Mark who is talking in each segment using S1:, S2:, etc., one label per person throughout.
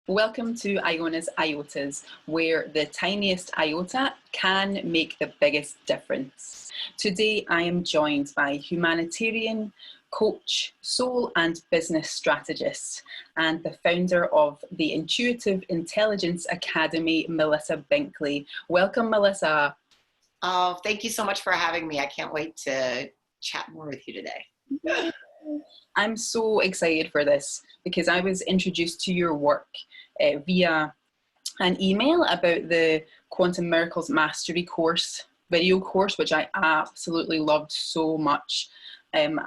S1: Welcome to Iona's Iotas, where the tiniest iota can make the biggest difference. Today I am joined by humanitarian, coach, soul and business strategist, and the founder of the Intuitive Intelligence Academy, Melissa Binkley. Welcome, Melissa.
S2: Oh, thank you so much for having me. I can't wait to chat more with you today.
S1: I'm so excited for this because I was introduced to your work via an email about the Quantum Miracles Mastery course, video course, which I absolutely loved so much. And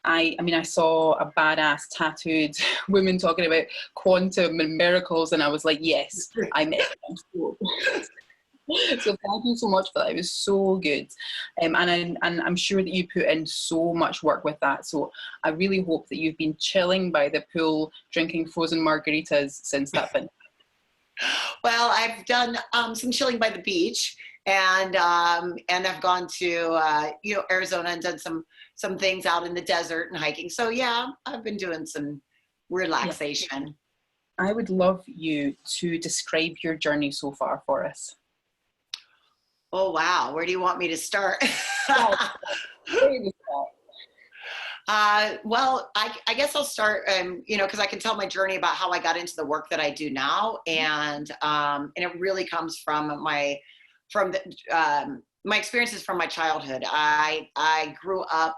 S1: I saw a badass tattooed woman talking about quantum and miracles, and I was like, yes, I'm it. I'm so So thank you so much for that. It was so good. And I'm sure that you put in so much work with that. So I really hope that you've been chilling by the pool, drinking frozen margaritas since that fin.
S2: Well, I've done some chilling by the beach, and I've gone to Arizona and done some things out in the desert and hiking. So yeah, I've been doing some relaxation.
S1: Yeah. I would love you to describe your journey so far for us.
S2: Oh, wow. Where do you want me to start? Well, I guess I'll start, because I can tell my journey about how I got into the work that I do now. And it really comes from my experiences from my childhood. I grew up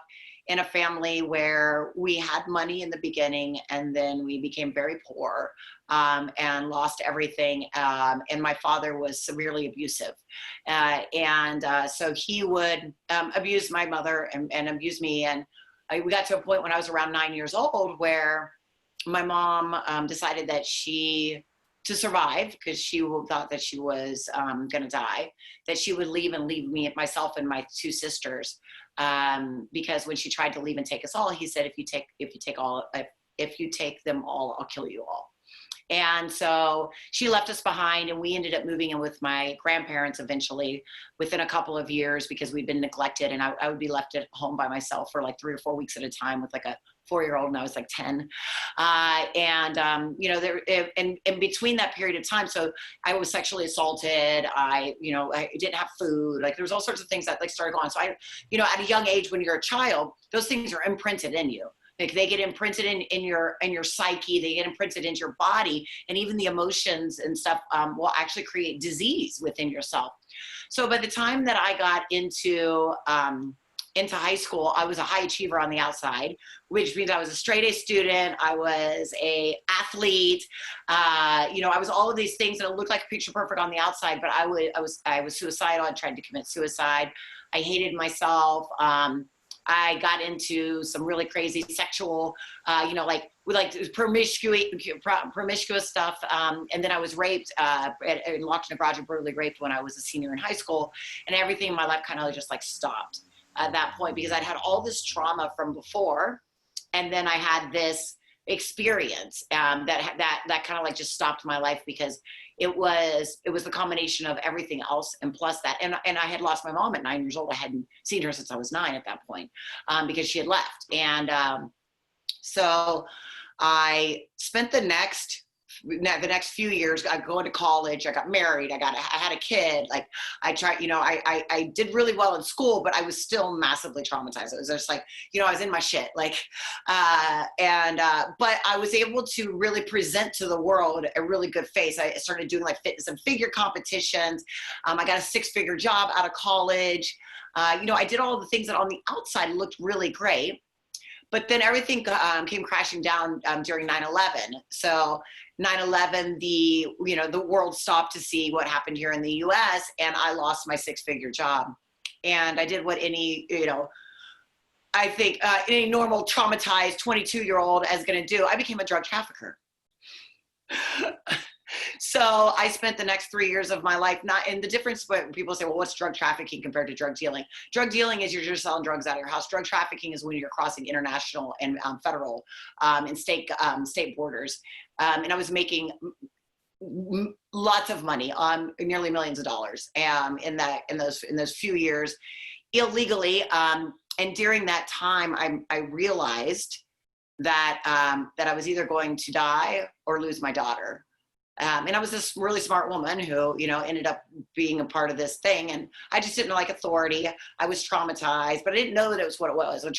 S2: in a family where we had money in the beginning, and then we became very poor and lost everything. And my father was severely abusive. So he would abuse my mother and abuse me. And we got to a point when I was around 9 years old where my mom decided that to survive, because she thought that she was going to die, that she would leave me, myself and my two sisters. Because when she tried to leave and take us all, he said, if you take them all, I'll kill you all. And so she left us behind, and we ended up moving in with my grandparents eventually within a couple of years, because we'd been neglected, and I would be left at home by myself for like 3 or 4 weeks at a time with like a 4-year-old, and I was like 10. In between that period of time, so I was sexually assaulted. I didn't have food. Like there was all sorts of things that like started going on. So at a young age, when you're a child, those things are imprinted in you. Like they get imprinted in your psyche, they get imprinted into your body, and even the emotions and stuff will actually create disease within yourself. So by the time that I got into high school, I was a high achiever on the outside, which means I was a straight A student. I was a athlete. I was all of these things, and it looked like picture perfect on the outside, but I was suicidal. I tried to commit suicide. I hated myself. I got into some really crazy sexual, promiscuous stuff. And then I was raped and locked in a garage and brutally raped when I was a senior in high school. And everything in my life kind of just like stopped at that point, because I'd had all this trauma from before. And then I had this experience that kind of like just stopped my life, because it was the combination of everything else, and plus that, and I had lost my mom at 9 years old. I hadn't seen her since I was 9 at that point, because she had left. And so I spent the next few years, I going to college, I got married, I had a kid. Like I tried, I did really well in school, but I was still massively traumatized. It was just like, I was in my shit. Like, but I was able to really present to the world a really good face. I started doing like fitness and figure competitions. I got a 6-figure job out of college. I did all the things that on the outside looked really great. But then everything came crashing down during 9/11. So 9/11, the world stopped to see what happened here in the US, and I lost my 6-figure job. And I did what any normal traumatized 22-year-old is going to do. I became a drug trafficker. So I spent the next 3 years of my life and the difference, when people say, well, what's drug trafficking compared to drug dealing? Drug dealing is you're just selling drugs out of your house. Drug trafficking is when you're crossing international and federal and state borders. And I was making lots of money, nearly millions of dollars in those few years illegally. And during that time, I realized that I was either going to die or lose my daughter. And I was this really smart woman who, you know, ended up being a part of this thing. And I just didn't like authority. I was traumatized, but I didn't know that it was what it was. I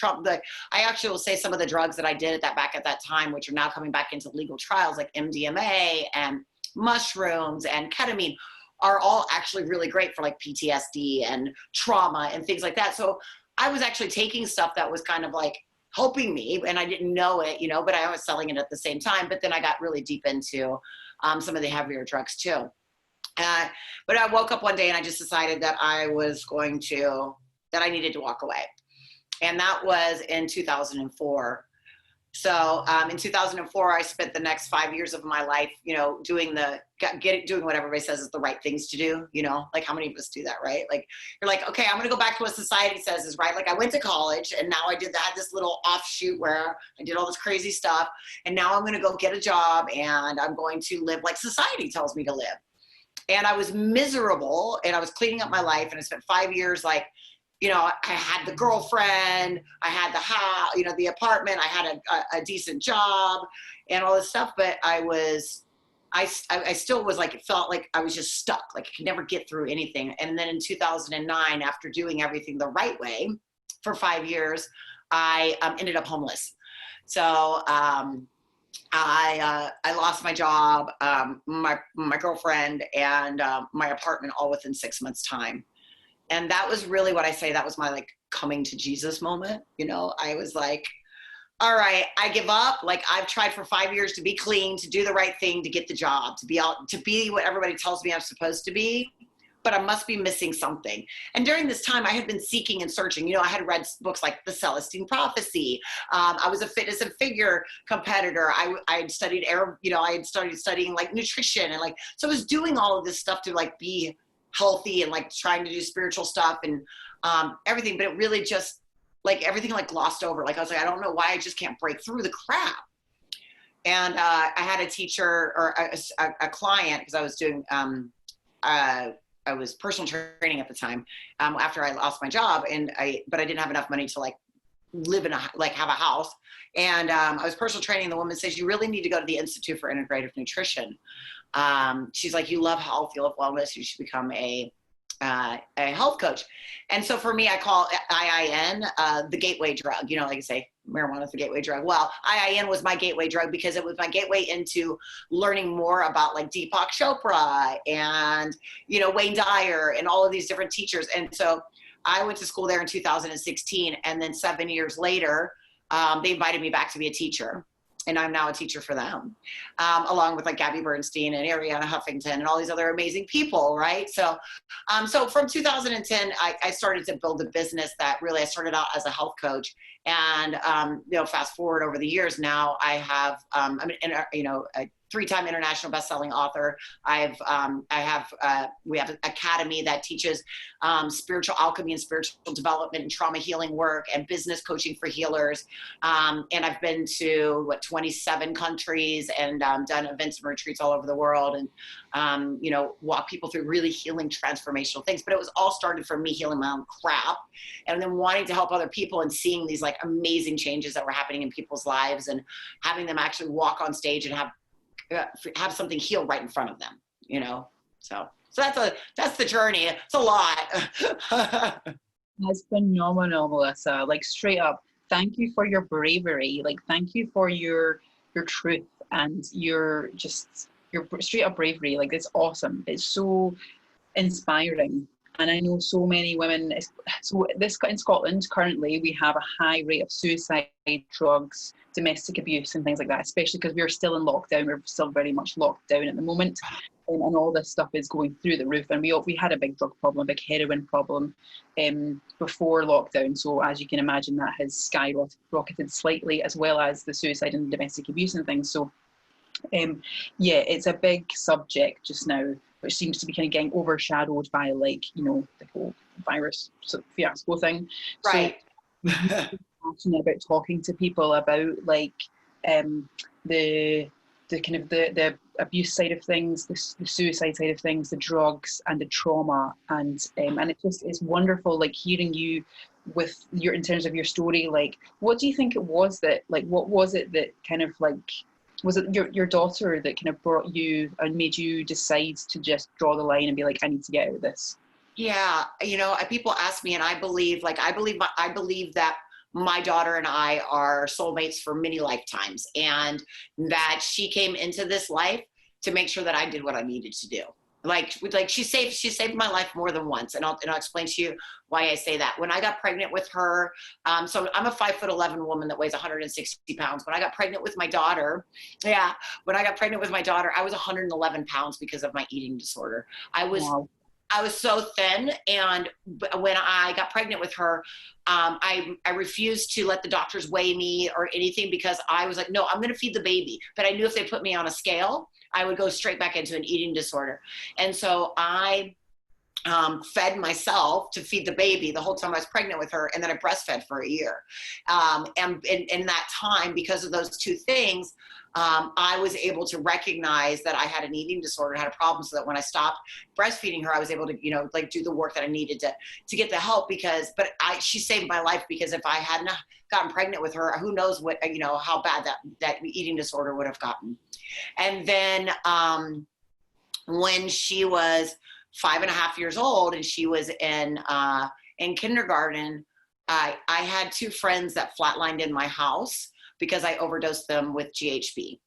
S2: actually will say some of the drugs that I did back at that time, which are now coming back into legal trials, like MDMA and mushrooms and ketamine, are all actually really great for like PTSD and trauma and things like that. So I was actually taking stuff that was kind of like helping me, and I didn't know it, you know, but I was selling it at the same time. But then I got really deep into some of the heavier drugs too. But I woke up one day and I just decided that I needed to walk away. And that was in 2004. So in 2004, I spent the next 5 years of my life, you know, doing what everybody says is the right things to do, you know, like how many of us do that, right? Like, you're like, okay, I'm going to go back to what society says is right. Like I went to college and now I had this little offshoot where I did all this crazy stuff. And now I'm going to go get a job and I'm going to live like society tells me to live. And I was miserable and I was cleaning up my life, and I spent 5 years like, you know, I had the girlfriend, I had the house, you know, the apartment, I had a decent job and all this stuff, but I still was like, it felt like I was just stuck, like I could never get through anything. And then in 2009, after doing everything the right way for 5 years, I ended up homeless. So I lost my job, my girlfriend, and my apartment all within 6 months' time. And that was really what I say, that was my like coming to Jesus moment. You know, I was like, all right, I give up. Like I've tried for 5 years to be clean, to do the right thing, to get the job, to be what everybody tells me I'm supposed to be, but I must be missing something. And during this time I had been seeking and searching, you know, I had read books like The Celestine Prophecy. I was a fitness and figure competitor. I had studied I had started studying like nutrition and like, so I was doing all of this stuff to like be healthy and like trying to do spiritual stuff and everything, but it really just like everything like glossed over. Like I was like, I don't know why I just can't break through the crap. And I had a teacher or a client, because I was doing I was personal training at the time after I lost my job, but I didn't have enough money to like live in have a house. And I was personal training. The woman says, you really need to go to the Institute for Integrative Nutrition. She's like, you love health, you love wellness, you should become a health coach. And so for me, I call IIN the gateway drug. You know, like I say, marijuana is the gateway drug. Well, IIN was my gateway drug because it was my gateway into learning more about like Deepak Chopra and, you know, Wayne Dyer and all of these different teachers. And so I went to school there in 2016. And then 7 years later, they invited me back to be a teacher. And I'm now a teacher for them, along with like Gabby Bernstein and Ariana Huffington and all these other amazing people, right? So so from 2010, I started to build a business that really, I started out as a health coach. And, you know, fast forward over the years now, I have, a 3-time international best-selling author. We have an academy that teaches spiritual alchemy and spiritual development and trauma healing work and business coaching for healers. And I've been to 27 countries and done events and retreats all over the world, and you know, walk people through really healing transformational things. But it was all started from me healing my own crap, and then wanting to help other people and seeing these like amazing changes that were happening in people's lives and having them actually walk on stage and have something heal right in front of them, you know? So that's the journey. It's a lot.
S1: That's phenomenal, Melissa. Like straight up, thank you for your bravery. Like, thank you for your truth and your straight up bravery. Like, it's awesome. It's so inspiring. And I know so many women. So this in Scotland currently, we have a high rate of suicide, drugs, domestic abuse, and things like that. Especially because we're still in lockdown. We're still very much locked down at the moment, and all this stuff is going through the roof. And we had a big drug problem, a big heroin problem, before lockdown. So as you can imagine, that has skyrocketed slightly, as well as the suicide and domestic abuse and things. So yeah, it's a big subject just now, which seems to be kind of getting overshadowed by, like, you know, the whole virus fiasco thing.
S2: Right.
S1: So I'm passionate about talking to people about like the kind of the abuse side of things, the suicide side of things, the drugs and the trauma, and it's wonderful like hearing you with your, in terms of your story, like, what do you think it was that, like, what was it that kind of like, was it your daughter that kind of brought you and made you decide to just draw the line and be like, I need to get out of this?
S2: Yeah, you know, people ask me, and I believe, I believe that my daughter and I are soulmates for many lifetimes, and that she came into this life to make sure that I did what I needed to do. Like she saved my life more than once, and I'll explain to you why I say that. When I got pregnant with her, so I'm a 5'11" woman that weighs 160 pounds. When I got pregnant with my daughter, yeah, when I got pregnant with my daughter, I was 111 pounds because of my eating disorder.
S1: Wow.
S2: I was so thin, and when I got pregnant with her, I refused to let the doctors weigh me or anything, because I was like, no, I'm going to feed the baby. But I knew if they put me on a scale, I would go straight back into an eating disorder. And so I fed myself to feed the baby the whole time I was pregnant with her, and then I breastfed for a year. And in that time, because of those two things, I was able to recognize that I had an eating disorder, had a problem, so that when I stopped breastfeeding her, I was able to, you know, like, do the work that I needed to get the help, she saved my life, because if I hadn't gotten pregnant with her, who knows what, you know, how bad that eating disorder would have gotten. And then when she was 5.5 years old and she was in kindergarten, I had two friends that flatlined in my house because I overdosed them with GHB.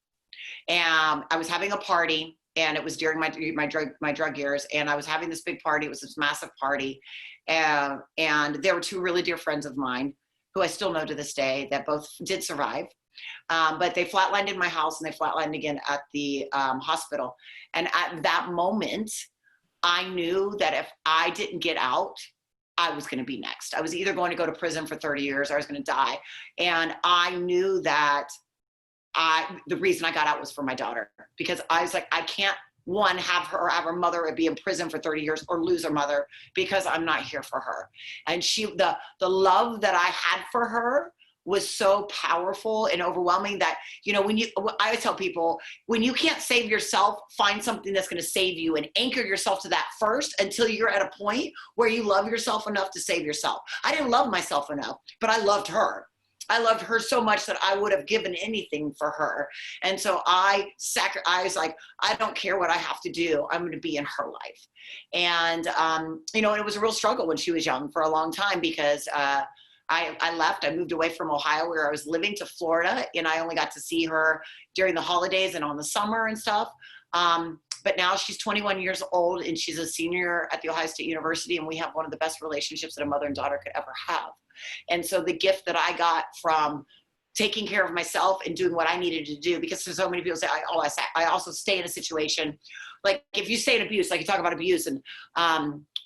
S2: And I was having a party, and it was during my drug years, and I was having this big party. It was this massive party, and there were two really dear friends of mine who I still know to this day that both did survive. But they flatlined in my house, and they flatlined again at the hospital. And at that moment, I knew that if I didn't get out, I was going to be next. I was either going to go to prison for 30 years or I was going to die. And I knew that the reason I got out was for my daughter, because I was like, I can't, one, have her mother be in prison for 30 years or lose her mother because I'm not here for her. And the love that I had for her was so powerful and overwhelming that, you know, I always tell people, when you can't save yourself, find something that's going to save you, and anchor yourself to that first until you're at a point where you love yourself enough to save yourself. I didn't love myself enough, but I loved her. I loved her so much that I would have given anything for her. And so I was like, I don't care what I have to do. I'm going to be in her life. And, you know, it was a real struggle when she was young for a long time, because I left. I moved away from Ohio, where I was living, to Florida, and I only got to see her during the holidays and on the summer and stuff. But now she's 21 years old, and she's a senior at the Ohio State University, and we have one of the best relationships that a mother and daughter could ever have. And so the gift that I got from taking care of myself and doing what I needed to do, because so many people say, I also stay in a situation, like if you stay in abuse, like you talk about abuse, and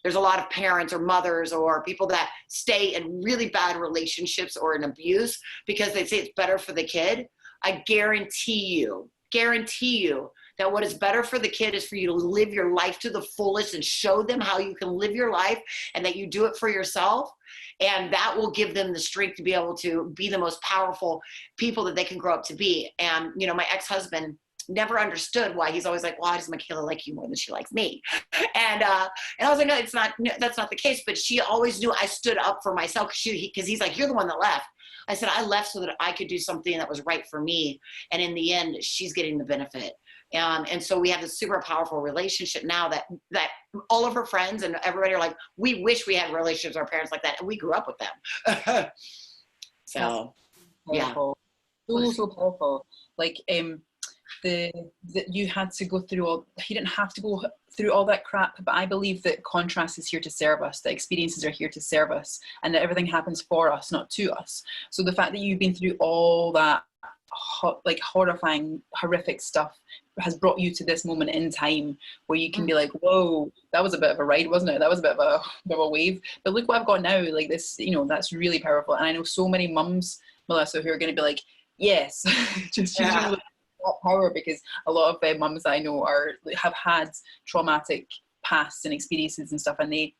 S2: there's a lot of parents or mothers or people that stay in really bad relationships or in abuse because they say it's better for the kid. I guarantee you that what is better for the kid is for you to live your life to the fullest and show them how you can live your life, and that you do it for yourself. And that will give them the strength to be able to be the most powerful people that they can grow up to be. And, you know, my ex-husband never understood why. He's always like, why does Michaela like you more than she likes me? And I was like, no, that's not the case. But she always knew I stood up for myself, because he's like, you're the one that left. I said, I left so that I could do something that was right for me. And in the end, she's getting the benefit. And so we have this super powerful relationship now that all of her friends and everybody are like, we wish we had relationships with our parents like that. And we grew up with them. So, yeah.
S1: So powerful. Like, that you had to go through you didn't have to go through all that crap, but I believe that contrast is here to serve us, that experiences are here to serve us, and that everything happens for us, not to us. So the fact that you've been through all that like horrifying, horrific stuff has brought you to this moment in time where you can be like, whoa, that was a bit of a ride, wasn't it? That was a bit of a wave, but look what I've got now. Like this, you know, that's really powerful. And I know so many mums, Melissa, who are going to be like, yes, just using that power, because a lot of mums that I know have had traumatic pasts and experiences and stuff, and they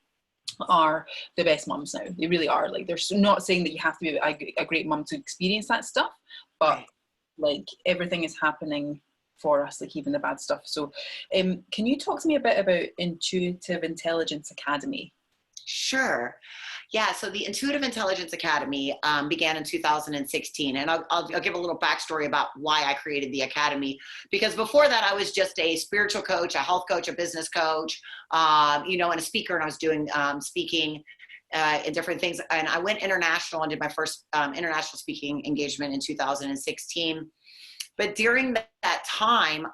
S1: are the best mums now. They really are. Like, they're not saying that you have to be a great mum to experience that stuff, but like everything is happening for us, like even the bad stuff. So can you talk to me a bit about Intuitive Intelligence Academy?
S2: Sure. Yeah, so the Intuitive Intelligence Academy began in 2016. And I'll give a little backstory about why I created the Academy. Because before that, I was just a spiritual coach, a health coach, a business coach, and a speaker. And I was doing speaking in different things. And I went international and did my first international speaking engagement in 2016. But during that time,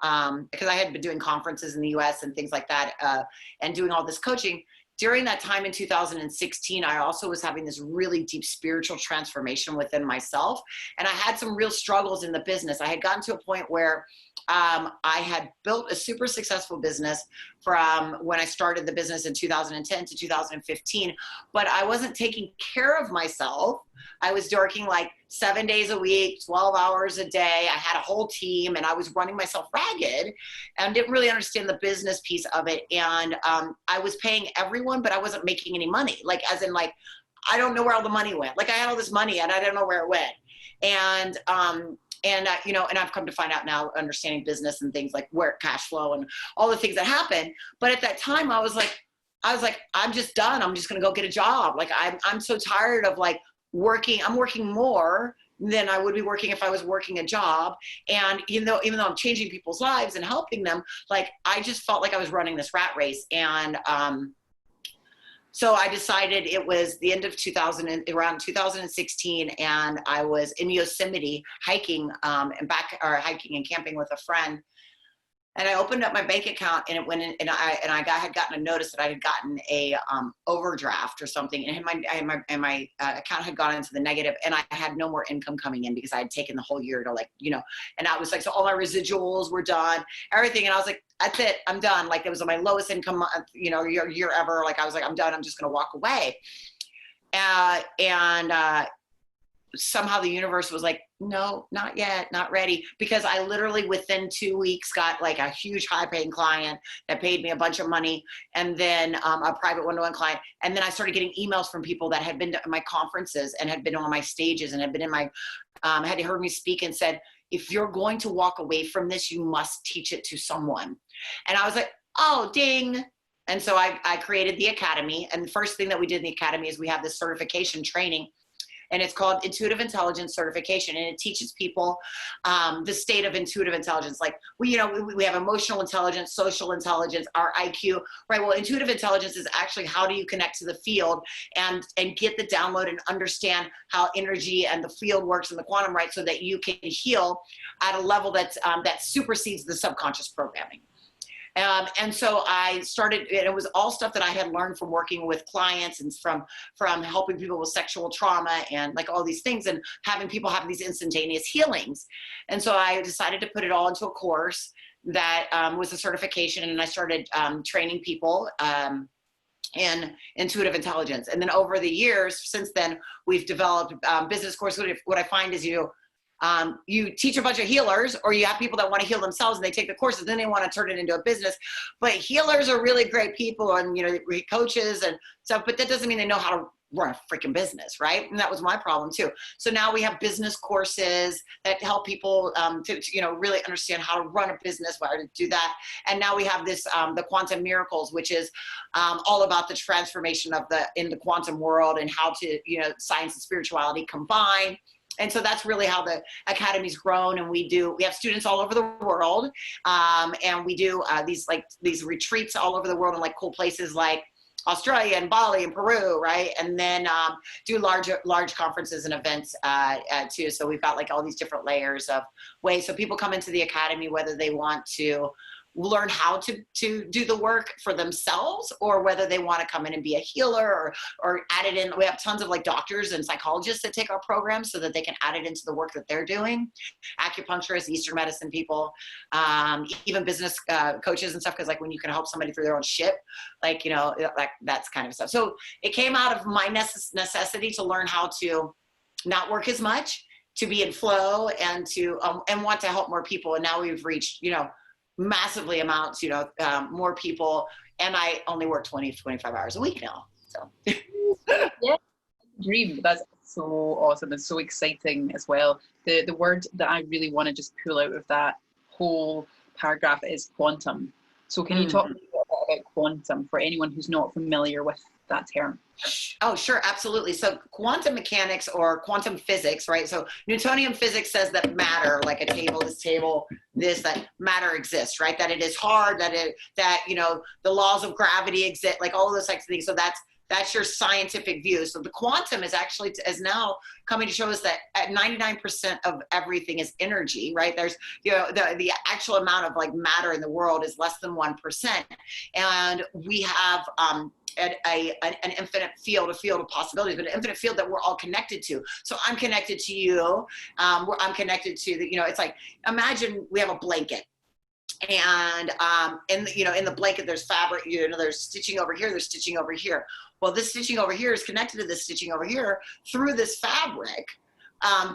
S2: because I had been doing conferences in the US and things like that, and doing all this coaching, during that time in 2016, I also was having this really deep spiritual transformation within myself. And I had some real struggles in the business. I had gotten to a point where I had built a super successful business from when I started the business in 2010 to 2015, but I wasn't taking care of myself. I was working like 7 days a week, 12 hours a day. I had a whole team and I was running myself ragged and didn't really understand the business piece of it. And I was paying everyone, but I wasn't making any money. Like, as in, like, I don't know where all the money went. Like, I had all this money and I don't know where it went. And I've come to find out now, understanding business and things like where cash flow and all the things that happen. But at that time I was like, I'm just done. I'm just going to go get a job. Like, I'm so tired of like working. I'm working more than I would be working if I was working a job. And even though I'm changing people's lives and helping them, like, I just felt like I was running this rat race. And, so I decided, it was the end of around 2016, and I was in Yosemite hiking hiking and camping with a friend. And I opened up my bank account and it went in, and I had gotten a notice that I had gotten a overdraft or something, and my account had gone into the negative, and I had no more income coming in because I had taken the whole year to, like, and I was like, so all my residuals were done, everything. And I was like, that's it, I'm done. Like, it was my lowest income, year ever. Like, I was like, I'm done. I'm just going to walk away. Somehow the universe was like, no, not yet, not ready. Because I literally within 2 weeks got like a huge high paying client that paid me a bunch of money. And then a private one-to-one client. And then I started getting emails from people that had been to my conferences and had been on my stages and had been in my, had heard me speak and said, if you're going to walk away from this, you must teach it to someone. And I was like, oh, ding. And so I created the Academy. And the first thing that we did in the Academy is we have this certification training, and it's called Intuitive Intelligence Certification. And it teaches people the state of intuitive intelligence. Like, we have emotional intelligence, social intelligence, our IQ, right? Well, intuitive intelligence is actually how do you connect to the field and get the download and understand how energy and the field works in the quantum, right? So that you can heal at a level that supersedes the subconscious programming. And so I started, and it was all stuff that I had learned from working with clients and from helping people with sexual trauma and like all these things, and having people have these instantaneous healings. And so I decided to put it all into a course that was a certification, and I started training people in intuitive intelligence. And then over the years since then, we've developed business courses. What I find is you teach a bunch of healers, or you have people that want to heal themselves and they take the courses, then they want to turn it into a business. But healers are really great people, and coaches and stuff, but that doesn't mean they know how to run a freaking business, right? And that was my problem too. So now we have business courses that help people to really understand how to run a business, how to do that. And now we have this the Quantum Miracles, which is all about the transformation in the quantum world, and how to science and spirituality combine. And so that's really how the Academy's grown. And we have students all over the world. And we do these retreats all over the world in like cool places like Australia and Bali and Peru, right? And then do large conferences and events too. So we've got like all these different layers of ways. So people come into the Academy whether they want to learn how to do the work for themselves, or whether they want to come in and be a healer or add it in. We have tons of like doctors and psychologists that take our programs so that they can add it into the work that they're doing. Acupuncturists, Eastern medicine people, even business coaches and stuff. Cause like when you can help somebody through their own shit, like that's kind of stuff. So it came out of my necessity to learn how to not work as much, to be in flow, and to and want to help more people. And now we've reached, massively amounts, more people, and I only work 20 to 25 hours a week now. So
S1: yeah, dream. That's so awesome and so exciting as well. The word that I really want to just pull out of that whole paragraph is quantum. So can you talk a little bit about quantum for anyone who's not familiar with that term?
S2: Oh, sure, absolutely. So quantum mechanics or quantum physics, right? So Newtonian physics says that matter, like a table, that matter exists, right? That it is hard, that the laws of gravity exist, like all of those types of things. So that's your scientific view. So the quantum is now coming to show us that at 99% of everything is energy, right? There's, the actual amount of like matter in the world is less than 1%. And we have, an infinite field, a field of possibilities, but an infinite field that we're all connected to. So I'm connected to you. I'm connected to it's like, imagine we have a blanket. And in the blanket there's fabric, there's stitching over here, there's stitching over here. Well, this stitching over here is connected to this stitching over here through this fabric.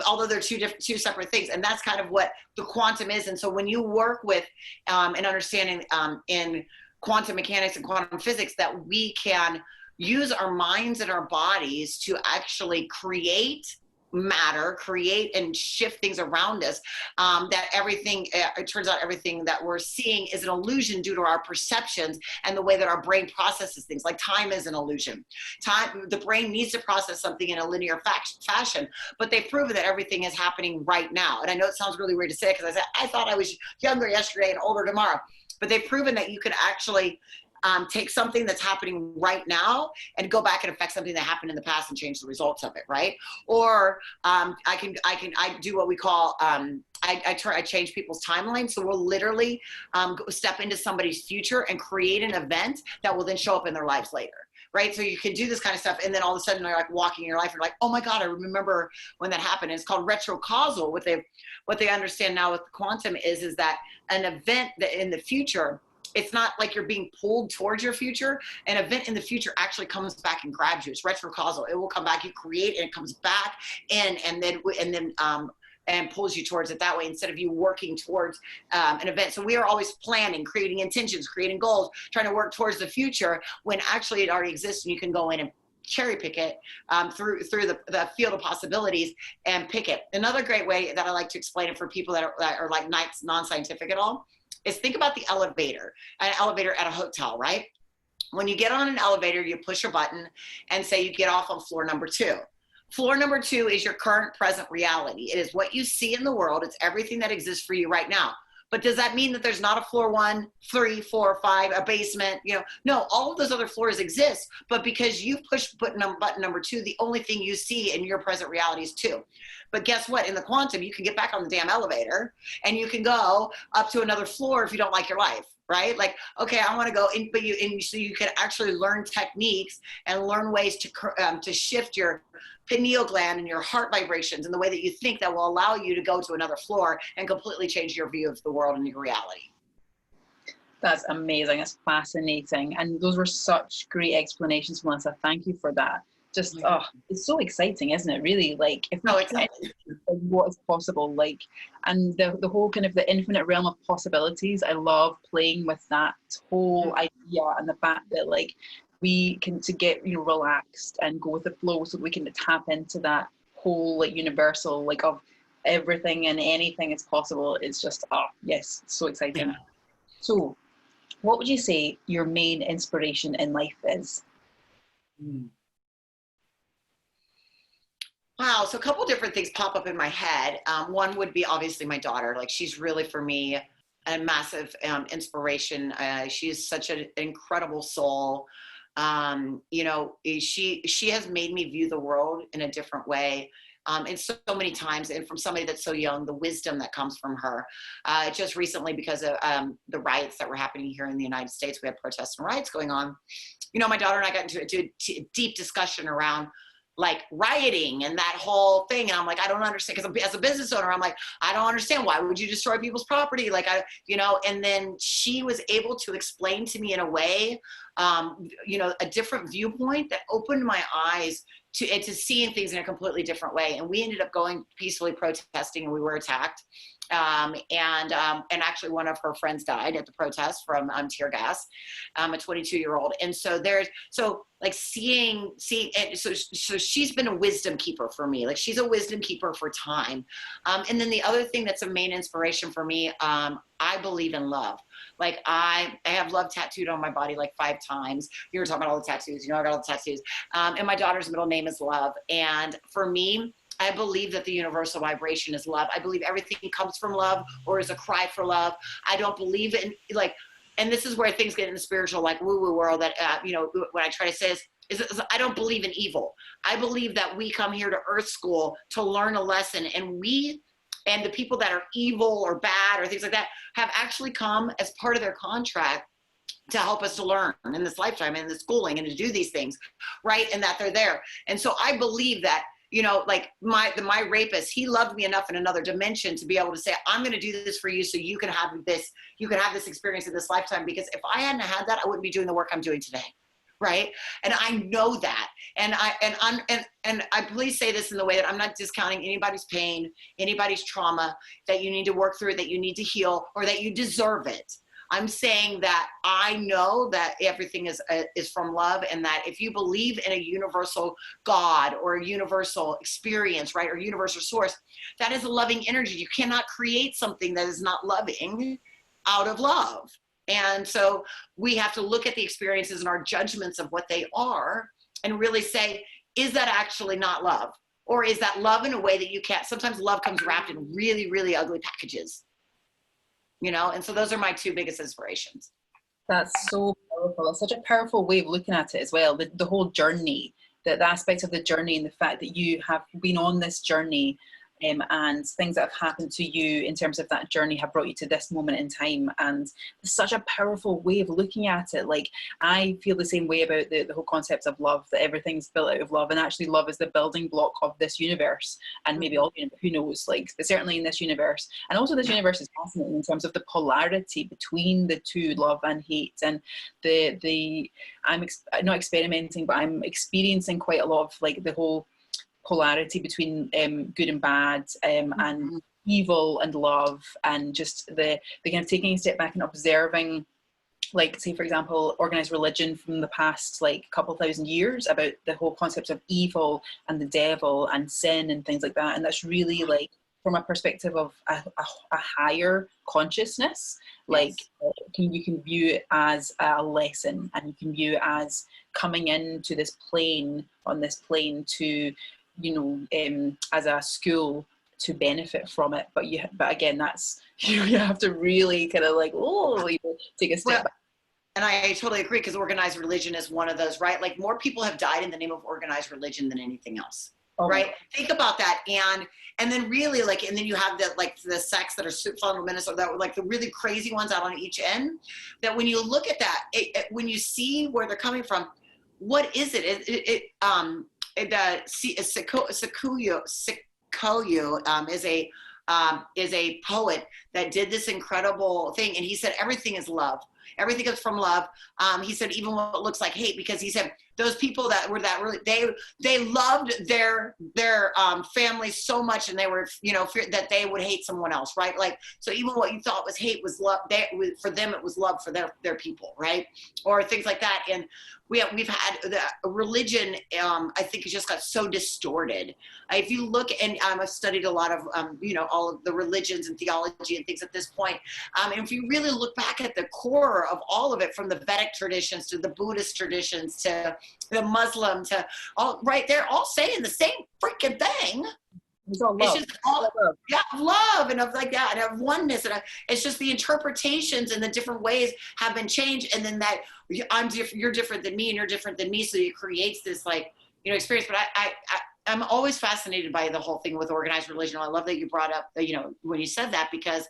S2: Although they're two separate things, and that's kind of what the quantum is. And so when you work with and understanding in quantum mechanics and quantum physics, that we can use our minds and our bodies to actually create matter, create and shift things around us, that everything, it turns out everything that we're seeing is an illusion due to our perceptions and the way that our brain processes things. Like time is an illusion. The brain needs to process something in a linear fashion, but they've proven that everything is happening right now. And I know it sounds really weird to say, because I thought I was younger yesterday and older tomorrow, but they've proven that you can actually take something that's happening right now and go back and affect something that happened in the past and change the results of it, right? Or I do what we call, I change people's timelines. So we'll literally step into somebody's future and create an event that will then show up in their lives later. Right? So you can do this kind of stuff, and then all of a sudden you're like walking your life, and you're like, oh my God, I remember when that happened. And it's called retrocausal. What they understand now with the quantum is that an event that in the future, it's not like you're being pulled towards your future. An event in the future actually comes back and grabs you. It's retrocausal. It will come back, you create, and it comes back in, and pulls you towards it that way, instead of you working towards an event. So we are always planning, creating intentions, creating goals, trying to work towards the future, when actually it already exists, and you can go in and cherry pick it through the field of possibilities and pick it. Another great way that I like to explain it for people that are like non-scientific at all is think about an elevator at a hotel, right? When you get on an elevator, you push a button and say you get off on floor number 2. Floor number 2 is your current present reality. It is what you see in the world. It's everything that exists for you right now. But does that mean that there's not a floor 1, 3, 4, 5, a basement? No, all of those other floors exist. But because you pushed button number 2, the only thing you see in your present reality is 2. But guess what? In the quantum, you can get back on the damn elevator and you can go up to another floor if you don't like your life. Right? Like, okay, I want to go in, so you can actually learn techniques and learn ways to shift your pineal gland and your heart vibrations in the way that you think, that will allow you to go to another floor and completely change your view of the world and your reality.
S1: That's amazing. That's fascinating. And those were such great explanations, Melissa. Thank you for that. Just, it's so exciting, isn't it? Really, like, if
S2: no,
S1: it's what is possible, like, and the whole kind of the infinite realm of possibilities. I love playing with that whole idea, and the fact that like we can to get relaxed and go with the flow, so we can tap into that whole like universal like of everything and anything is possible. It's just yes, it's so exciting. Yeah. So, what would you say your main inspiration in life is?
S2: Wow, so a couple different things pop up in my head. One would be obviously my daughter. Like, she's really, for me, a massive inspiration. She is such an incredible soul. She has made me view the world in a different way. And so many times, and from somebody that's so young, the wisdom that comes from her. Just recently, because of the riots that were happening here in the United States, we had protests and riots going on. My daughter and I got into a deep discussion around like rioting and that whole thing. And I'm like, I don't understand, because as a business owner, I'm like, I don't understand. Why would you destroy people's property? Like, and then she was able to explain to me in a way, a different viewpoint that opened my eyes to seeing things in a completely different way. And we ended up going peacefully protesting, and we were attacked. And actually one of her friends died at the protest from tear gas, a 22-year-old. And so like seeing, and so she's been a wisdom keeper for me. Like she's a wisdom keeper for time. And then the other thing that's a main inspiration for me, I believe in love. Like I have love tattooed on my body like 5 times. You were talking about all the tattoos, you know, I got all the tattoos. And my daughter's middle name is Love. And for me, I believe that the universal vibration is love. I believe everything comes from love or is a cry for love. I don't believe in like, and this is where things get in the spiritual, like woo-woo world that, you know, what I try to say is I don't believe in evil. I believe that we come here to Earth School to learn a lesson, and the people that are evil or bad or things like that have actually come as part of their contract to help us to learn in this lifetime and the schooling and to do these things, right? And that they're there. And so I believe that, you know, like my rapist, he loved me enough in another dimension to be able to say, I'm going to do this for you so you can have this experience in this lifetime. Because if I hadn't had that, I wouldn't be doing the work I'm doing today. Right. And I know that. And I please say this in the way that I'm not discounting anybody's pain, anybody's trauma that you need to work through, that you need to heal, or that you deserve it. I'm saying that I know that everything is from love, and that if you believe in a universal God or a universal experience, right, or universal source, that is a loving energy. You cannot create something that is not loving out of love. And so we have to look at the experiences and our judgments of what they are and really say, is that actually not love? Or is that love in a way that you can't? Sometimes love comes wrapped in really, really ugly packages. You know, and so those are my 2 biggest inspirations.
S1: That's so powerful. It's such a powerful way of looking at it as well. The whole journey, the aspect of the journey, and the fact that you have been on this journey, and things that have happened to you in terms of that journey have brought you to this moment in time. And it's such a powerful way of looking at it. Like, I feel the same way about the whole concept of love, that everything's built out of love, and actually love is the building block of this universe, and maybe all, who knows, like, but certainly in this universe. And also this universe is fascinating in terms of the polarity between the two, love and hate. And I'm not experimenting, but I'm experiencing quite a lot of like the whole polarity between good and bad, and evil and love, and just the kind of taking a step back and observing, like, say for example, organized religion from the past like couple thousand years, about the whole concept of evil and the devil and sin and things like that. And that's really like from a perspective of a higher consciousness, like you can view it as a lesson, and you can view it as coming into this plane, on this plane to, as a school to benefit from it. But again, that's, you have to really kind of like, take a step back.
S2: And I totally agree, because organized religion is one of those, right? Like, more people have died in the name of organized religion than anything else, right? Think about that. And then really, like, and then you have the sects that are fundamentalist, or that like the really crazy ones out on each end, that when you look at that, when you see where they're coming from, what is it? Sikoyo is a poet that did this incredible thing, and he said everything is love. Everything is from love. He said even what looks like hate, because he said those people that were that really, they loved their family so much, and they were, fear that they would hate someone else, right? Like, so even what you thought was hate was love. For them, it was love for their people, right? Or things like that. And we've had the religion, I think it just got so distorted. If you look, and I've studied a lot of, all of the religions and theology and things at this point. And if you really look back at the core of all of it, from the Vedic traditions to the Buddhist traditions to the Muslim to all, right, they're all saying the same freaking thing.
S1: It's all love.
S2: It's just all love and of like that, and of oneness, and it's just the interpretations and the different ways have been changed, and then that I'm different, you're different than me, and you're different than me, so it creates this like experience. But I'm always fascinated by the whole thing with organized religion. I love that you brought up when you said that, because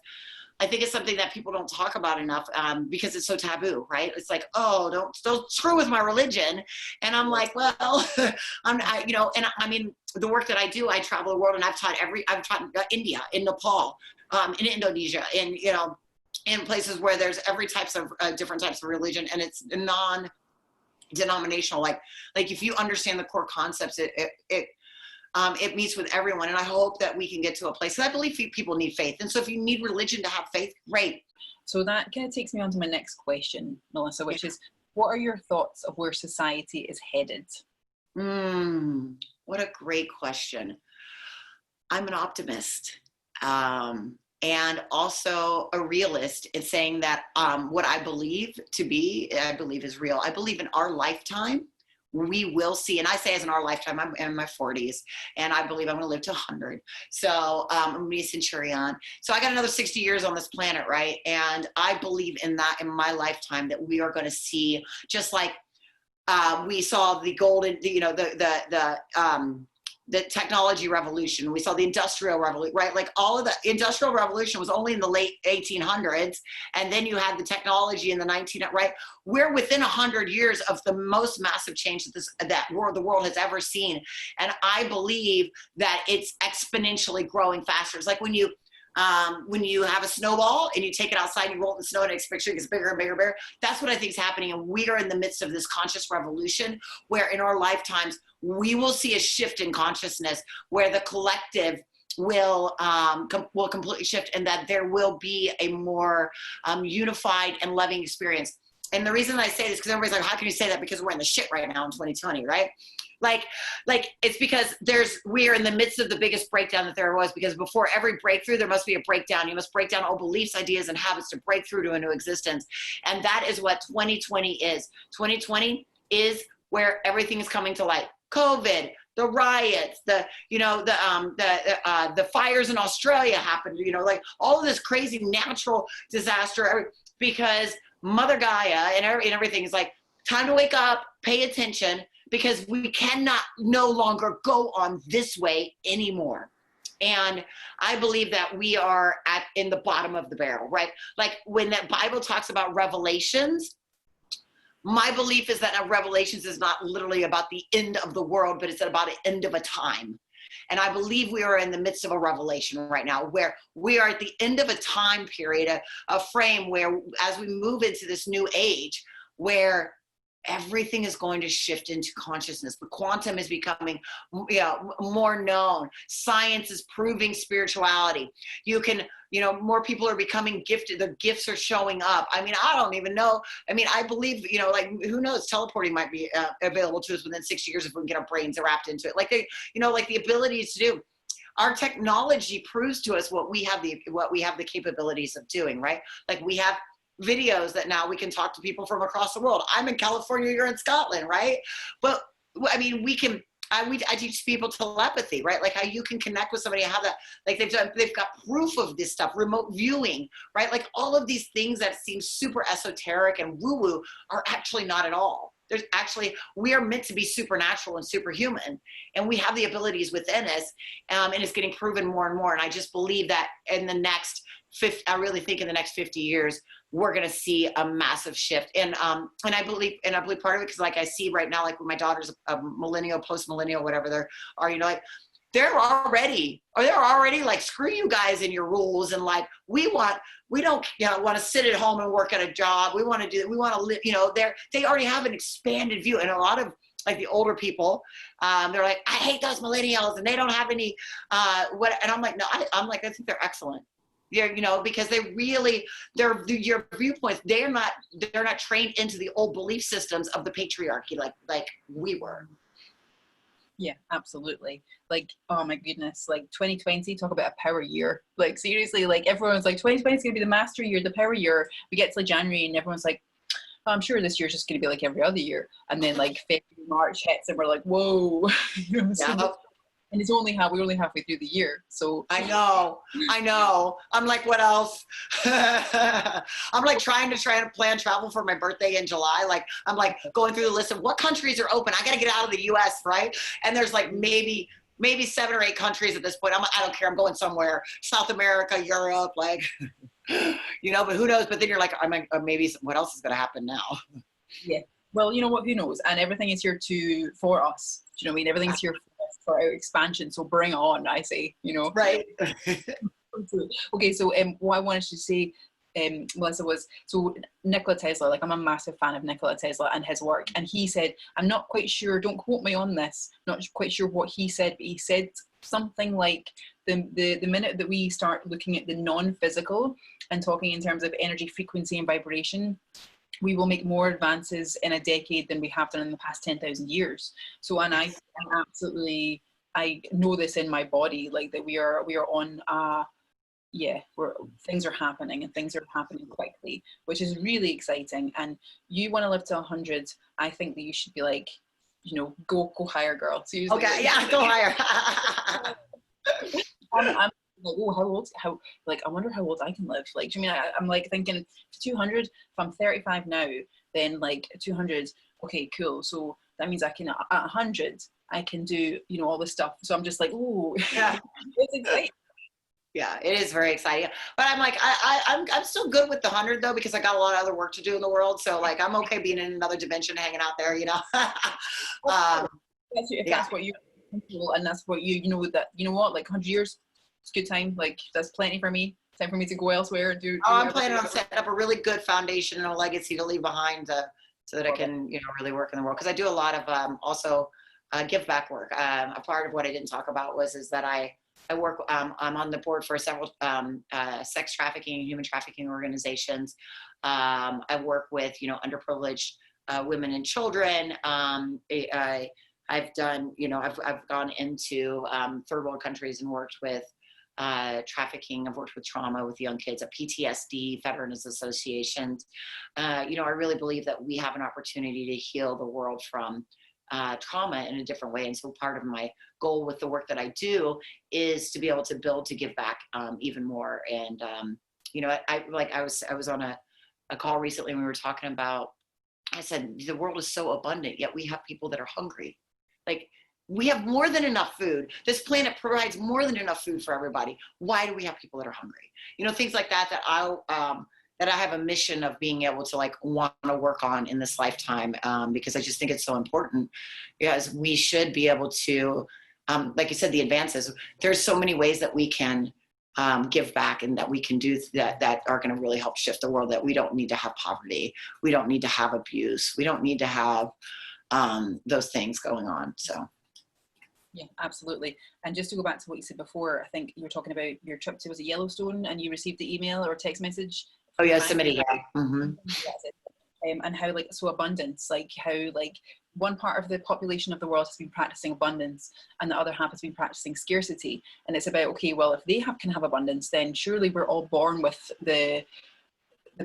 S2: I think it's something that people don't talk about enough, because it's so taboo, right? It's like, oh, don't screw with my religion. And I'm like, well, and I mean, the work that I do, I travel the world, and I've taught India, in Nepal, in Indonesia, in places where there's every types of different types of religion, and it's non-denominational. Like if you understand the core concepts, it meets with everyone. And I hope that we can get to a place, because I believe people need faith. And so if you need religion to have faith, great.
S1: So that kind of takes me on to my next question, Melissa, which is, what are your thoughts of where society is headed?
S2: What a great question. I'm an optimist. And also a realist in saying that what I believe to be, I believe is real. I believe in our lifetime, we will see, and I say as in our lifetime, I'm in my 40s, and I believe I'm going to live to 100. So I'm going to be a centurion. So I got another 60 years on this planet, right? And I believe in that in my lifetime, that we are going to see, just like we saw the golden, the technology revolution. We saw the industrial revolution, right? Like all of the industrial revolution was only in the late 1800s. And then you had the technology in the 1900s, right? We're within 100 years of the most massive change that the world has ever seen. And I believe that it's exponentially growing faster. It's like when you have a snowball and you take it outside and you roll it in the snow and it gets bigger and bigger and bigger. That's what I think is happening. And we are in the midst of this conscious revolution where in our lifetimes, we will see a shift in consciousness where the collective will completely shift, and that there will be a more unified and loving experience. And the reason I say this, because everybody's like, how can you say that? Because we're in the shit right now in 2020, right? Like it's because we are in the midst of the biggest breakdown that there was, because before every breakthrough, there must be a breakdown. You must break down old beliefs, ideas, and habits to break through to a new existence. And that is what 2020 is. 2020 is where everything is coming to light. COVID, the riots, the fires in Australia happened, like all of this crazy natural disaster, because Mother Gaia and everything is like, time to wake up, pay attention, because we cannot no longer go on this way anymore. And I believe that we are in the bottom of the barrel, right? Like when that Bible talks about revelations, my belief is that Revelations is not literally about the end of the world, but it's about the end of a time. And I believe we are in the midst of a revelation right now, where we are at the end of a time period, a frame where as we move into this new age, where everything is going to shift into consciousness. The quantum is becoming more known. Science is proving spirituality. More people are becoming gifted. The gifts are showing up. I mean, I don't even know. I mean, I believe, who knows, teleporting might be available to us within 6 years if we can get our brains wrapped into it. Like the abilities to do. Our technology proves to us what we have the capabilities of doing, right? Like we have videos that now we can talk to people from across the world. I'm in California, you're in Scotland, right? But I mean, I teach people telepathy, right? Like how you can connect with somebody and have that, like they've got proof of this stuff, remote viewing, right? Like all of these things that seem super esoteric and woo-woo are actually not at all. We are meant to be supernatural and superhuman, and we have the abilities within us, and it's getting proven more and more. And I just believe that in the next I really think in the next 50 years, we're going to see a massive shift. And I believe part of it, because like I see right now, like when my daughter's a millennial, post-millennial, whatever they are, like they're already like, screw you guys and your rules. And like, we don't want to sit at home and work at a job. We want to live, they already have an expanded view. And a lot of like the older people, they're like, I hate those millennials and they don't have any, and I'm like, no, I think they're excellent. Because your viewpoints, they're not trained into the old belief systems of the patriarchy like we were.
S1: Yeah, absolutely. Like, oh my goodness, like 2020, talk about a power year. Like seriously, like everyone's like 2020 is gonna be the master year, the power year. We get to like January and everyone's like, oh, I'm sure this year's just gonna be like every other year. And then like February, March hits and we're like, whoa. And we're only halfway through the year. So
S2: I know. I'm like, what else? I'm like trying to plan travel for my birthday in July. Like I'm like going through the list of what countries are open. I got to get out of the US, right? And there's like maybe 7 or 8 countries at this point. I don't care. I'm going somewhere. South America, Europe, like, but who knows? But then you're like, maybe what else is going to happen now?
S1: Yeah. Well, you know what? Who knows? And everything is here for us. Do you know what I mean? Everything's here for our expansion. So bring on, I say,
S2: Right.
S1: Okay. So what I wanted to say, Melissa, was, so Nikola Tesla, like I'm a massive fan of Nikola Tesla and his work, and he said, I'm not quite sure, don't quote me on this, not quite sure what he said, but he said something like the minute that we start looking at the non-physical and talking in terms of energy, frequency and vibration, we will make more advances in a decade than we have done in the past 10,000 years. So, and I absolutely, I know this in my body, like that we are on things are happening, and things are happening quickly, which is really exciting. And you want to live to 100, I think that you should be like, go higher, girl. Seriously.
S2: Okay, yeah, go higher.
S1: I'm like, oh, I wonder how old I can live. Like, do you mean, I'm like thinking 200, if I'm 35 now, then like 200, okay, cool. So that means I can, at 100, I can do, all this stuff. So I'm just like, oh,
S2: yeah.
S1: It's exciting.
S2: Yeah, it is very exciting. But I'm like, I'm still good with the 100 though, because I got a lot of other work to do in the world. So like, I'm okay being in another dimension, hanging out there,
S1: That's what you, and that's what like 100 years, it's a good time. Like that's plenty for me. Time for me to go elsewhere and do.
S2: I'm planning on setting up a really good foundation and a legacy to leave behind, so that I can, really work in the world. Because I do a lot of also give back work. A part of what I didn't talk about is that I work, I'm on the board for several sex trafficking and human trafficking organizations. I work with, underprivileged women and children. I've done, I've gone into third world countries and worked with trafficking. I've worked with trauma with young kids at PTSD, Veterans Associations. I really believe that we have an opportunity to heal the world from trauma in a different way. And so part of my goal with the work that I do is to be able to build, to give back even more. And, I was on a call recently when we were talking about, I said, the world is so abundant, yet we have people that are hungry. Like, we have more than enough food. This planet provides more than enough food for everybody. Why do we have people that are hungry? Things like that that I have a mission of being able to want to work on in this lifetime, because I just think it's so important, because we should be able to, like you said, the advances, there's so many ways that we can give back and that we can do that are going to really help shift the world, that we don't need to have poverty. We don't need to have abuse. We don't need to have those things going on. So.
S1: Yeah, absolutely. And just to go back to what you said before, I think you were talking about your trip to, was it Yellowstone, and you received the email or text message?
S2: Oh yeah, somebody, yeah. Mm-hmm.
S1: And how so abundance, how one part of the population of the world has been practicing abundance and the other half has been practicing scarcity. And it's about, okay, well, if they can have abundance, then surely we're all born with the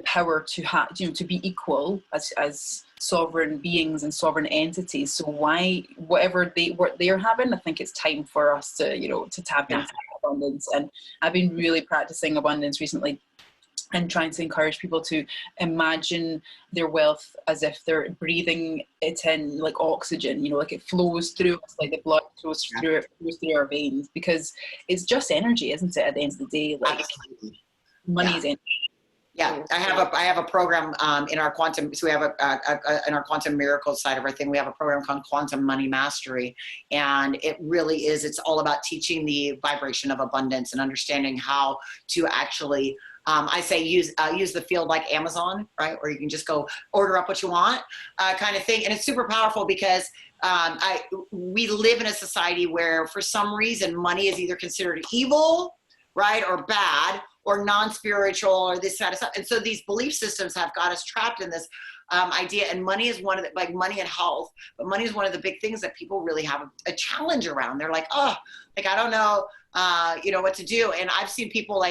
S1: power to have, to be equal as sovereign beings and sovereign entities. So why, whatever they're having, I think it's time for us to, to tap into abundance. And I've been really practicing abundance recently and trying to encourage people to imagine their wealth as if they're breathing it in like oxygen, like it flows through us, like the blood flows through our veins, because it's just energy, isn't it, at the end of the day? Like, money is energy.
S2: Yeah, I have a program in our quantum. So we have in our quantum miracles side of our thing, we have a program called Quantum Money Mastery, and it really is. It's all about teaching the vibration of abundance and understanding how to actually. I say use the field like Amazon, right? Or you can just go order up what you want, kind of thing. And it's super powerful because we live in a society where for some reason money is either considered evil, right, or bad, or non-spiritual, or this kind of stuff. And so these belief systems have got us trapped in this idea. And money is one of the, like money and health, but money is one of the big things that people really have a challenge around. They're like, oh, like, I don't know, what to do. And I've seen people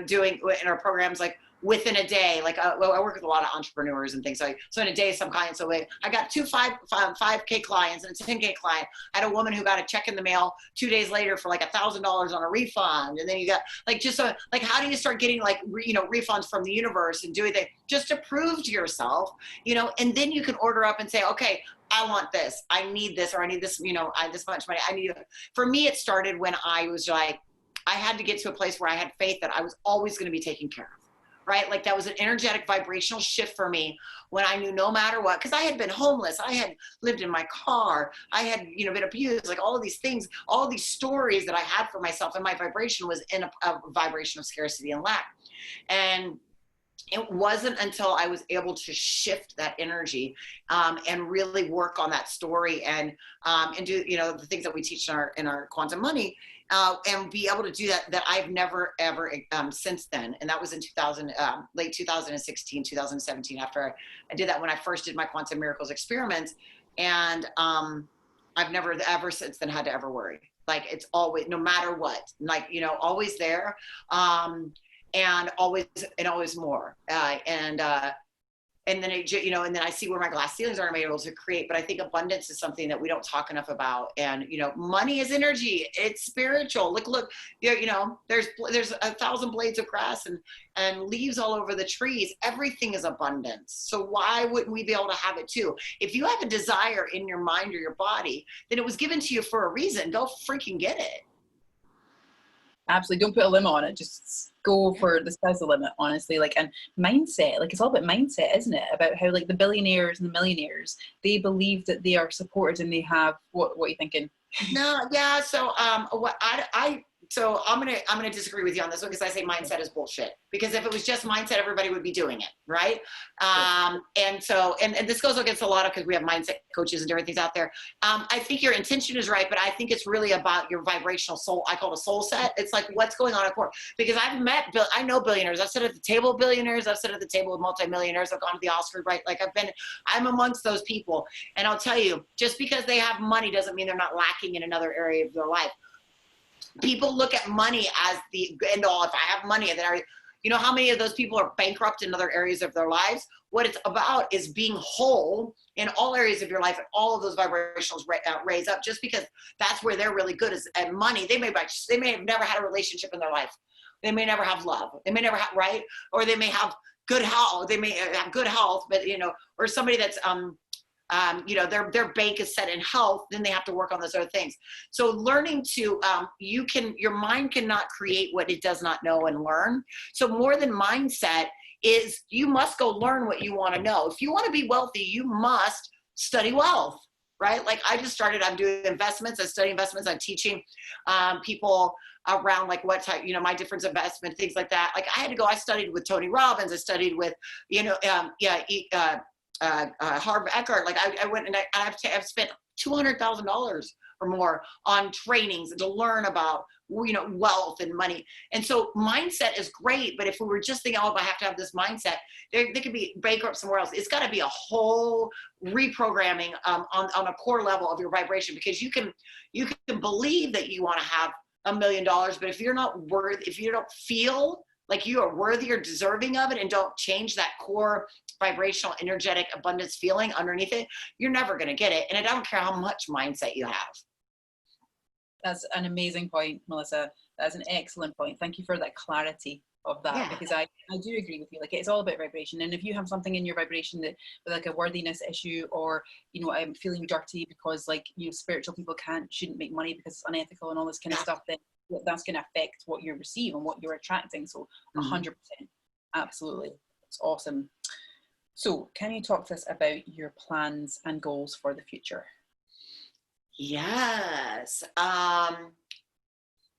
S2: doing in our programs, like within a day, well, I work with a lot of entrepreneurs and things so in a day, some clients, I got two 5K clients and a 10K client. I had a woman who got a check in the mail 2 days later for like $1,000 on a refund. And then you got how do you start getting refunds from the universe and doing that just to prove to yourself, and then you can order up and say, okay, I want this, I need this, or I need this, I this much money, I need it. For me, it started when I was I had to get to a place where I had faith that I was always going to be taken care of, right? Like that was an energetic vibrational shift for me when I knew no matter what, because I had been homeless, I had lived in my car, I had, been abused, like all of these things, all of these stories that I had for myself, and my vibration was in a vibration of scarcity and lack. And it wasn't until I was able to shift that energy and really work on that story and do, you know, the things that we teach in our quantum money and be able to do that, that I've never, ever since then. And that was in 2000, late 2016, 2017, after I did that, when I first did my Quantum Miracles experiments. And I've never ever since then had to ever worry. Like, it's always, no matter what, like, you know, always there. And always more. And then it, you know, and then I see where my glass ceilings are, I'm able to create. But I think abundance is something that we don't talk enough about. And, you know, money is energy. It's spiritual. Look, you know, there's 1,000 blades of grass and leaves all over the trees. Everything is abundance. So why wouldn't we be able to have it too? If you have a desire in your mind or your body, then it was given to you for a reason. Go freaking get it.
S1: Absolutely. Don't put a limit on it. Just go for the sky's the limit, honestly. Like, and mindset, like, it's all about mindset, isn't it? About how, like, the billionaires and the millionaires, they believe that they are supported and they have, what are you thinking?
S2: No, yeah. So, so I'm gonna disagree with you on this one, because I say mindset is bullshit. Because if it was just mindset, everybody would be doing it, right? And so, and this goes against a lot of, because we have mindset coaches and different things out there. I think your intention is right, but I think it's really about your vibrational soul. I call it a soul set. It's like, what's going on at core? Because I know billionaires. I've sat at the table of billionaires. I've sat at the table with multimillionaires. I've gone to the Oscar, right? Like, I'm amongst those people. And I'll tell you, just because they have money doesn't mean they're not lacking in another area of their life. People look at money as the end all. If I have money, and then you know how many of those people are bankrupt in other areas of their lives? What it's about is being whole in all areas of your life, and all of those vibrations raise up, just because that's where they're really good at money. They may have never had a relationship in their life. They may never have love. They may never have, right? Or they may have good health. They may have good health, but, you know, or somebody that's, you know, their bank is set in health, then they have to work on those other things. So learning to, your mind cannot create what it does not know and learn. So more than mindset is, you must go learn what you want to know. If you want to be wealthy, you must study wealth, right? Like, I just started, I'm doing investments. I study investments. I'm teaching people around, like, what type, you know, my different investment, things like that. Like, I studied with Tony Robbins. I studied with, you know, Harv Eckert. Like, I went and I've spent $200,000 or more on trainings to learn about, you know, wealth and money. And so mindset is great, but if we were just thinking, oh, I have to have this mindset, they could be bankrupt somewhere else. It's got to be a whole reprogramming on a core level of your vibration, because you can believe that you want to have $1 million, but if you're not worthy, if you don't feel like you are worthy or deserving of it, and don't change that core vibrational, energetic abundance feeling underneath it, you're never going to get it. And I don't care how much mindset you have.
S1: That's an amazing point, Melissa. That's an excellent point. Thank you for that clarity of that,
S2: Yeah.
S1: because I do agree with you. Like, it's all about vibration. And if you have something in your vibration that, with like a worthiness issue, or, you know, I'm feeling dirty because, like, you know, spiritual people shouldn't make money because it's unethical and all this kind of stuff, then that's going to affect what you receive and what you're attracting. So 100%, absolutely. It's awesome. So can you talk to us about your plans and goals for the future?
S2: Yes.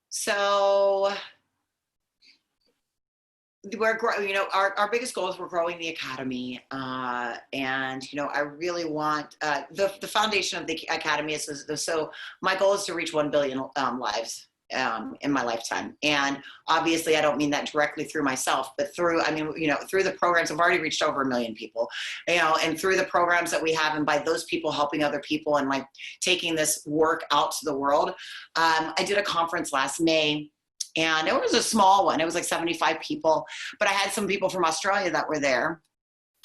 S2: So we're growing, you know, our biggest goal is we're growing the academy. And, you know, I really want, the foundation of the academy is, so my goal is to reach 1 billion lives in my lifetime. And obviously I don't mean that directly through myself, but through, I mean, you know, through the programs. I've already reached over 1 million people, you know, and through the programs that we have, and by those people helping other people, and like taking this work out to the world. I did a conference last May, and it was a small one. It was like 75 people, but I had some people from Australia that were there.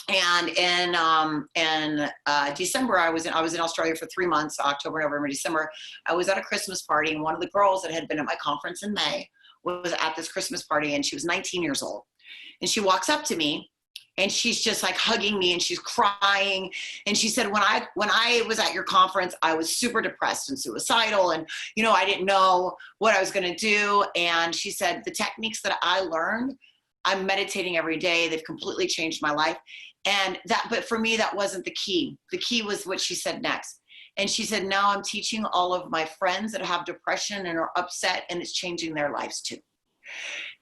S2: And in December, I was in Australia for 3 months, October, November, December. I was at a Christmas party, and one of the girls that had been at my conference in May was at this Christmas party, and she was 19 years old. And she walks up to me, and she's just like hugging me, and she's crying. And she said, when I was at your conference, I was super depressed and suicidal, and, you know, I didn't know what I was going to do. And she said, the techniques that I learned, I'm meditating every day. They've completely changed my life. And that, but for me, that wasn't the key. The key was what she said next. And she said, now I'm teaching all of my friends that have depression and are upset, and it's changing their lives too.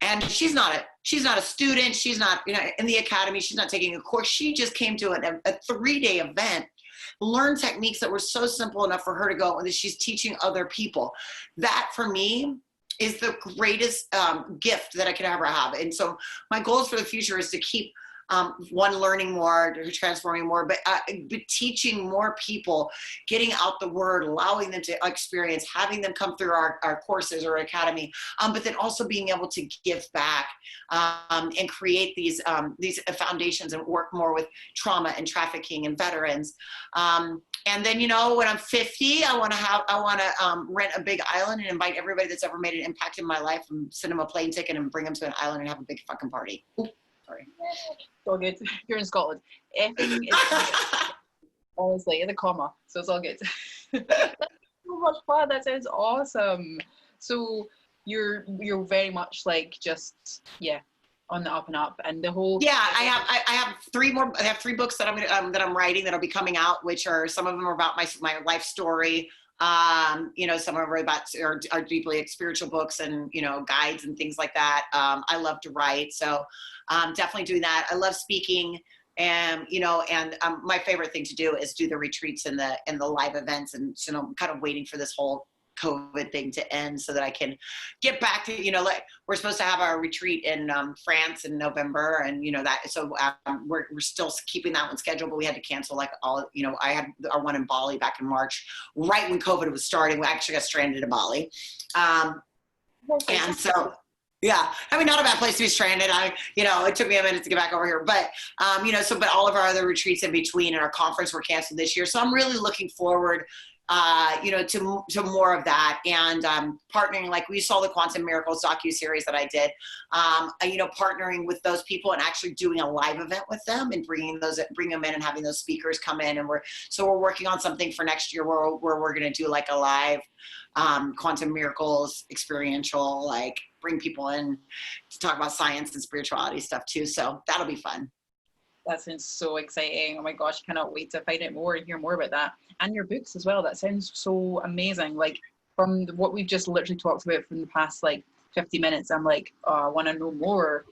S2: And she's not a student. She's not, you know, in the academy. She's not taking a course. She just came to a 3-day event, learned techniques that were so simple enough for her to go, and that she's teaching other people. That for me is the greatest gift that I could ever have. And so my goals for the future is to keep learning more, transforming more, but teaching more people, getting out the word, allowing them to experience, having them come through our courses or academy, but then also being able to give back and create these foundations and work more with trauma and trafficking and veterans. And then, you know, when I'm 50, I want to rent a big island and invite everybody that's ever made an impact in my life and send them a plane ticket and bring them to an island and have a big fucking party. Ooh, sorry.
S1: It's all good. You're in Scotland. Effing is honestly in the comma, so it's all good. That's so much fun. That sounds awesome. So you're very much like just on the up and up, and the whole
S2: I have 3 more. I have 3 books that I'm writing that'll be coming out, which are, some of them are about my life story. You know, some of them are about are deeply spiritual books and, you know, guides and things like that. I love to write, so definitely doing that. I love speaking, and you know, and my favorite thing to do is do the retreats and the live events, and so I'm kind of waiting for this whole COVID thing to end so that I can get back to, you know, like we're supposed to have our retreat in France in November, and you know that, so we're still keeping that one scheduled, but we had to cancel like all, you know, I had our one in Bali back in March, right when COVID was starting. We actually got stranded in Bali, and so yeah, I mean, not a bad place to be stranded. You know, it took me a minute to get back over here, but you know, so but all of our other retreats in between and our conference were canceled this year, so I'm really looking forward you know, to more of that, and partnering, like we saw the Quantum Miracles docu-series that I did, you know, partnering with those people and actually doing a live event with them and bring them in and having those speakers come in, and we're working on something for next year where we're going to do like a live Quantum Miracles experiential, like bring people in to talk about science and spirituality stuff too, so that'll be fun.
S1: That sounds so exciting. Oh my gosh, cannot wait to find out more and hear more about that. And your books as well. That sounds so amazing. Like from what we've just literally talked about from the past like 50 minutes, I'm like, oh, I want to know more.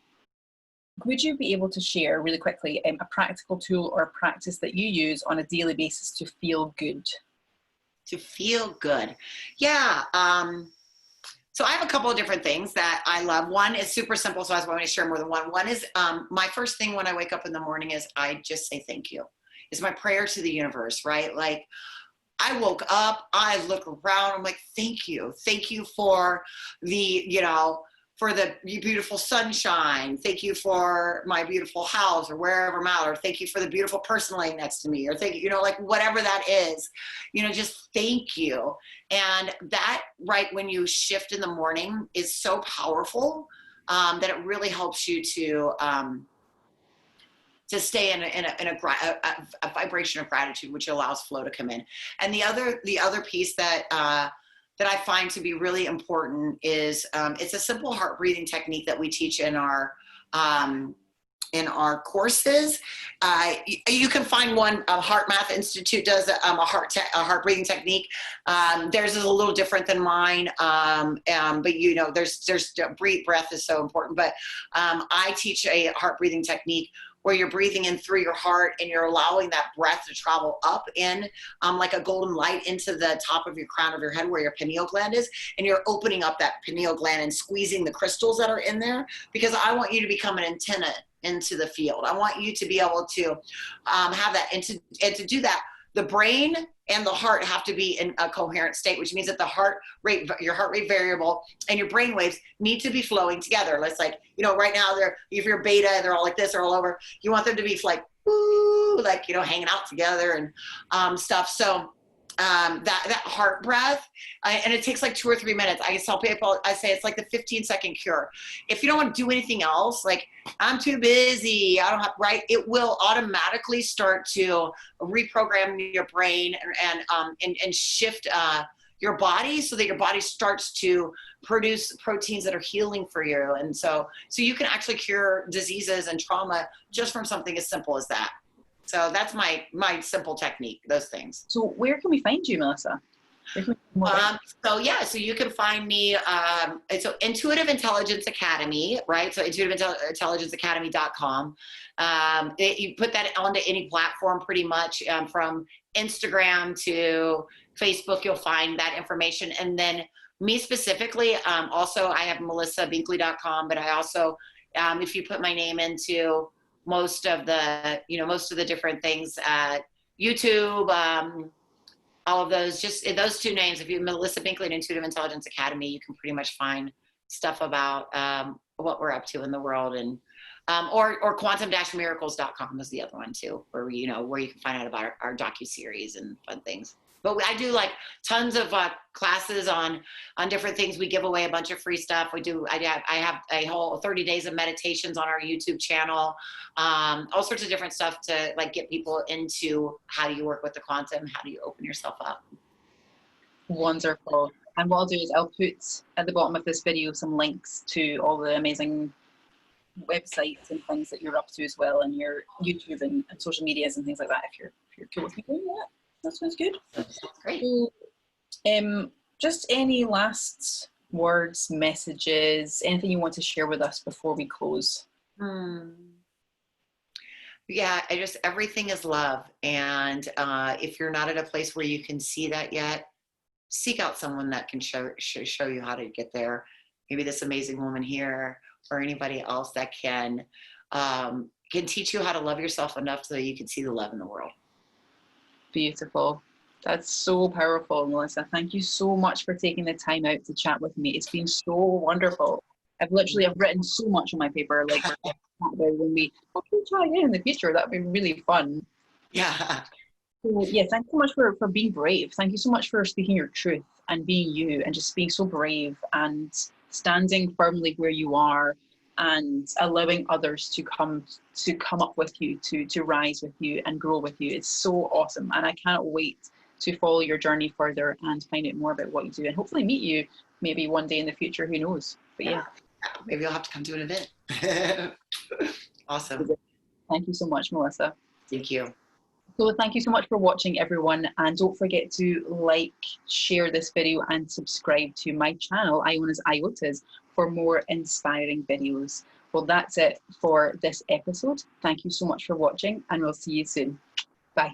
S1: Would you be able to share really quickly a practical tool or a practice that you use on a daily basis to feel good?
S2: To feel good. Yeah. So I have a couple of different things that I love. One is super simple, so I was going to share more than one. One is my first thing when I wake up in the morning is I just say thank you. It's my prayer to the universe, right? Like I woke up, I look around, I'm like, thank you. Thank you for the, you know, for the beautiful sunshine. Thank you for my beautiful house or wherever I'm at, or thank you for the beautiful person laying next to me, or thank you, you know, like whatever that is, you know, just thank you. And that, right, when you shift in the morning is so powerful that it really helps you to stay in a vibration of gratitude, which allows flow to come in. And the other piece that I find to be really important is it's a simple heart breathing technique that we teach in our courses. You can find one. Heart Math Institute does a heart breathing technique. Theirs is a little different than mine, but you know, there's breath is so important. But I teach a heart breathing technique where you're breathing in through your heart and you're allowing that breath to travel up in like a golden light into the top of your crown of your head where your pineal gland is, and you're opening up that pineal gland and squeezing the crystals that are in there, because I want you to become an antenna into the field. I want you to be able to have that, and to do that, the brain and the heart have to be in a coherent state, which means that your heart rate variable and your brain waves need to be flowing together. It's like, you know, right now if you're beta, they're all like this, they're all over. You want them to be like, woo, like, you know, hanging out together and stuff. So that heart breath, and it takes like 2 or 3 minutes. I tell people, I say it's like the 15-second cure. If you don't want to do anything else, like I'm too busy, I don't have, right? It will automatically start to reprogram your brain and shift your body so that your body starts to produce proteins that are healing for you. And so you can actually cure diseases and trauma just from something as simple as that. So that's my simple technique, those things.
S1: So where can we find you, Melissa?
S2: So yeah, so you can find me, so Intuitive Intelligence Academy, right? So intuitiveintelligenceacademy.com. You put that onto any platform pretty much, from Instagram to Facebook, you'll find that information. And then me specifically, also I have melissabinkley.com, but I also, if you put my name into most of the, most of the different things, YouTube, all of those, just those two names, if you Melissa Binkley and Intuitive Intelligence Academy, you can pretty much find stuff about what we're up to in the world. And or quantum-miracles.com is the other one too, where where you can find out about our docu-series and fun things. But I do like tons of classes on different things. We give away a bunch of free stuff. I have a whole 30 days of meditations on our YouTube channel, all sorts of different stuff to like get people into how do you work with the quantum, how do you open yourself up.
S1: Wonderful. And what I'll do is I'll put at the bottom of this video some links to all the amazing websites and things that you're up to as well, and your YouTube and social medias and things like that, if you're cool with me doing that. That sounds good.
S2: Great.
S1: So, just any last words, messages, anything you want to share with us before we close?
S2: Yeah, everything is love. And if you're not at a place where you can see that yet, seek out someone that can show you how to get there. Maybe this amazing woman here or anybody else that can teach you how to love yourself enough so that you can see the love in the world.
S1: Beautiful. That's so powerful, Melissa. Thank you so much for taking the time out to chat with me. It's been so wonderful. I've written so much on my paper, like when we try again in the future. That'd be really fun.
S2: Yeah.
S1: So, yeah, thanks so much for being brave. Thank you so much for speaking your truth and being you and just being so brave and standing firmly where you are and allowing others to come up with you, to rise with you and grow with you. It's so awesome. And I can't wait to follow your journey further and find out more about what you do and hopefully meet you maybe one day in the future, who knows. But yeah.
S2: Maybe I'll have to come to an event. Awesome.
S1: Thank you so much, Melissa.
S2: Thank you.
S1: So thank you so much for watching, everyone, and don't forget to like, share this video and subscribe to my channel, Iona's Iotas, for more inspiring videos. Well, that's it for this episode. Thank you so much for watching, and we'll see you soon. Bye.